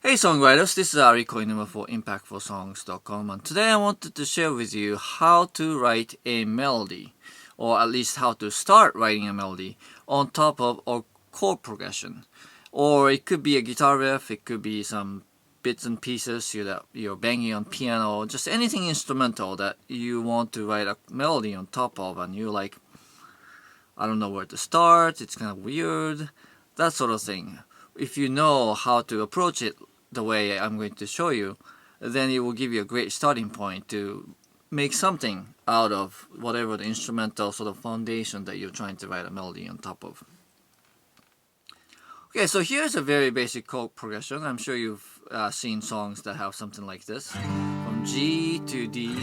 Hey songwriters, this is Ari Koinuma for impactfulsongs.com, and today I wanted to share with you how to write a melody, or at least how to start writing a melody on top of a chord progression. Or it could be a guitar riff, it could be some bits and pieces you're banging on piano, just anything instrumental that you want to write a melody on top of, and you're like, I don't know where to start, it's kind of weird, that sort of thing. If you know how to approach it the way I'm going to show you, then it will give you a great starting point to make something out of whatever the instrumental sort of foundation that you're trying to write a melody on top of. Okay, so here's a very basic chord progression. I'm sure you've seen songs that have something like this. From G to D,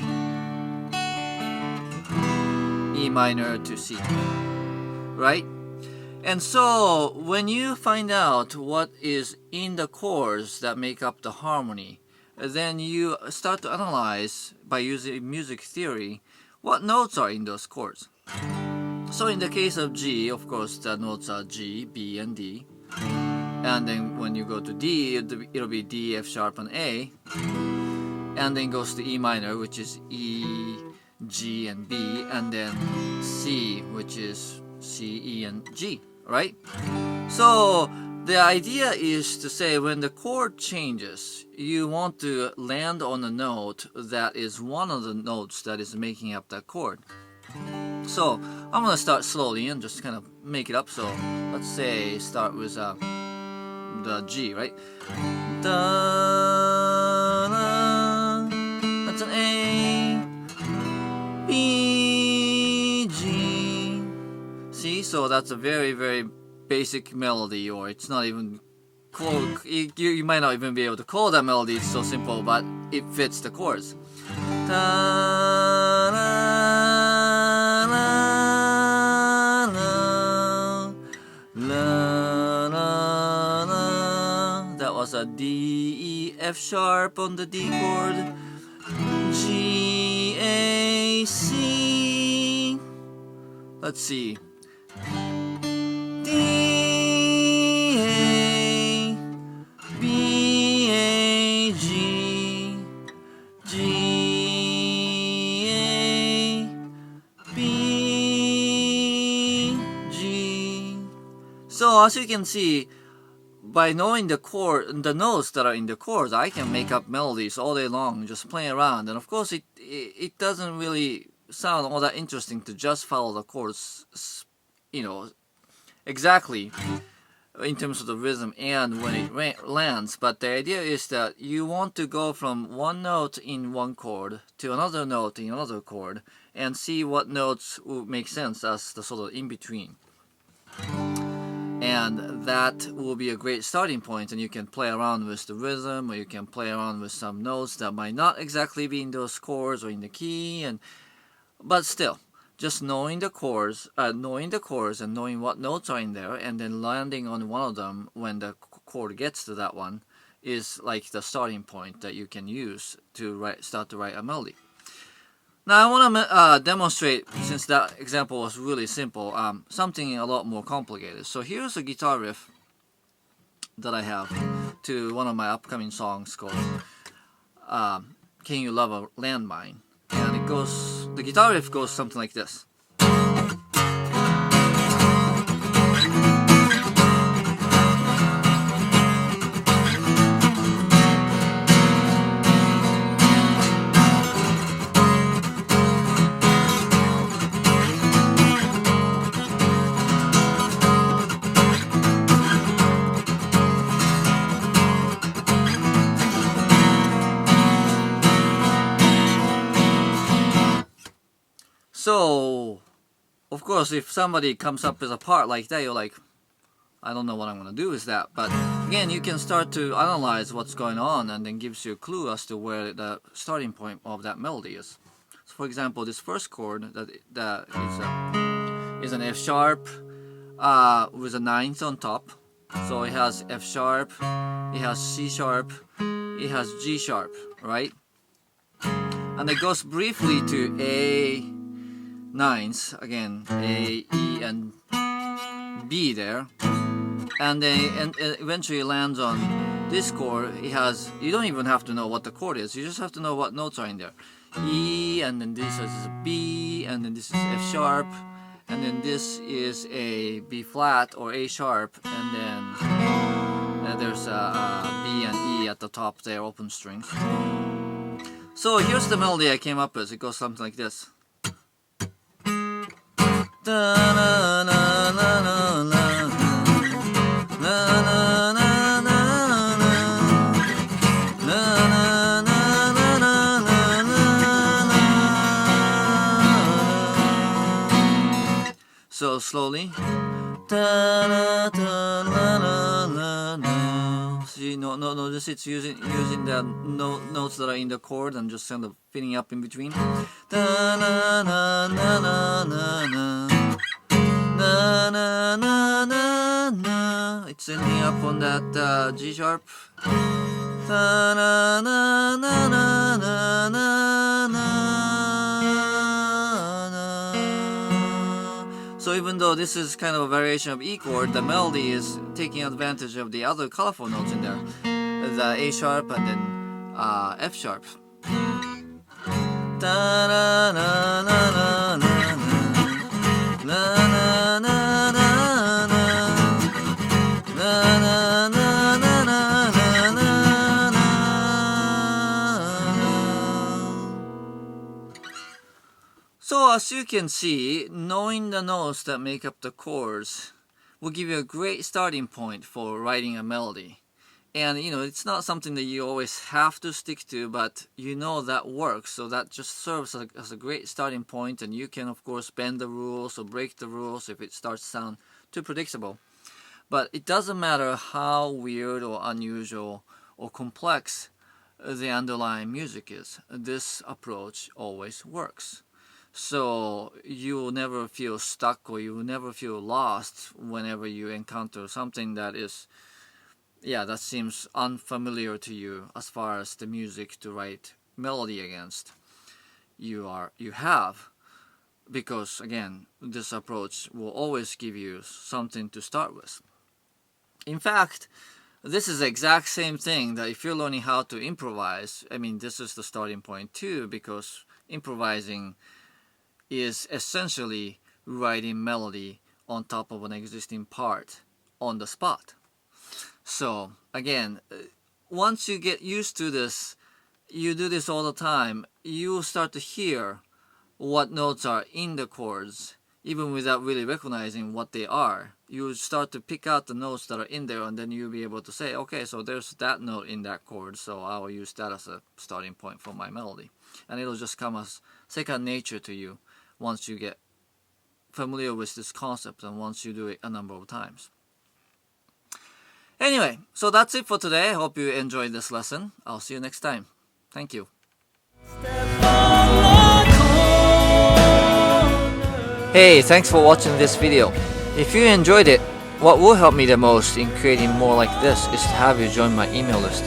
E minor to C, right? And so when you find out what is in the chords that make up the harmony, then you start to analyze by using music theory what notes are in those chords. So in the case of G, of course, the notes are G, B, and D. And then when you go to D, it'll be D, F sharp, and A. And then goes to E minor, which is E, G, and B. And then C, which is C, E, and G, right? So the idea is to say when the chord changes, you want to land on a note that is one of the notes that is making up that chord. So I'm going to start slowly and just kind of make it up. So let's say start with the G, right? Da, da, that's an A, B, G. See, so that's a very, very basic melody, or it's not even called, you might not even be able to call that melody, it's so simple, but it fits the chords. Da, da, la, la, la, la, la. That was a D, E, F sharp on the D chord. G, A, C. Let's see. D, A, B, A, G, G, A, B, G. So as you can see, by knowing the notes that are in the chords, I can make up melodies all day long, just playing around. And of course, it doesn't really sound all that interesting to just follow the chords, exactly in terms of the rhythm and when it lands. But the idea is that you want to go from one note in one chord to another note in another chord and see what notes will make sense as the sort of in between. And that will be a great starting point, and you can play around with the rhythm, or you can play around with some notes that might not exactly be in those chords or in the key, but still, just knowing the chords and knowing what notes are in there, and then landing on one of them when the chord gets to that one is like the starting point that you can use to start to write a melody. Now I want to demonstrate, since that example was really simple, something a lot more complicated. So here's a guitar riff that I have to one of my upcoming songs called Can You Love a Landmine? And the guitar riff goes something like this. So, of course, if somebody comes up with a part like that, you're like, I don't know what I'm going to do with that. But again, you can start to analyze what's going on, and then gives you a clue as to where the starting point of that melody is. So for example, this first chord that is an F sharp with a ninth on top. So it has F sharp, it has C sharp, it has G sharp, right? And it goes briefly to A nines, again A, E, and B there, and then eventually lands on this chord, it has, you don't even have to know what the chord is, you just have to know what notes are in there. E, and then this is a B, and then this is F sharp, and then this is a B flat or A sharp, and then there's a B and E at the top there, open strings. So here's the melody I came up with. It goes something like this. So slowly. See, notice it's using the notes that are in the chord and just kind of filling up in between. It's ending up on that G sharp. So even though this is kind of a variation of E chord, the melody is taking advantage of the other colorful notes in there, the A sharp and then F sharp. So as you can see, knowing the notes that make up the chords will give you a great starting point for writing a melody. And you know, it's not something that you always have to stick to, but you know that works, so that just serves as a great starting point, and you can of course bend the rules or break the rules if it starts to sound too predictable. But it doesn't matter how weird or unusual or complex the underlying music is, this approach always works. So you will never feel stuck or you will never feel lost whenever you encounter something that is, that seems unfamiliar to you as far as the music to write melody against you have, because again, this approach will always give you something to start with. In fact, this is the exact same thing that if you're learning how to improvise, I mean, this is the starting point too, because improvising is essentially writing melody on top of an existing part on the spot. So again, once you get used to this, you do this all the time, you will start to hear what notes are in the chords, even without really recognizing what they are. You will start to pick out the notes that are in there, and then you'll be able to say, okay, so there's that note in that chord, so I will use that as a starting point for my melody. And it'll just come as second nature to you once you get familiar with this concept and once you do it a number of times. Anyway, so that's it for today. I hope you enjoyed this lesson. I'll see you next time. Thank you. Hey, thanks for watching this video. If you enjoyed it, what will help me the most in creating more like this is to have you join my email list.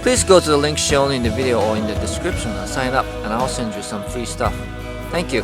Please go to the link shown in the video or in the description and sign up, and I'll send you some free stuff. Thank you.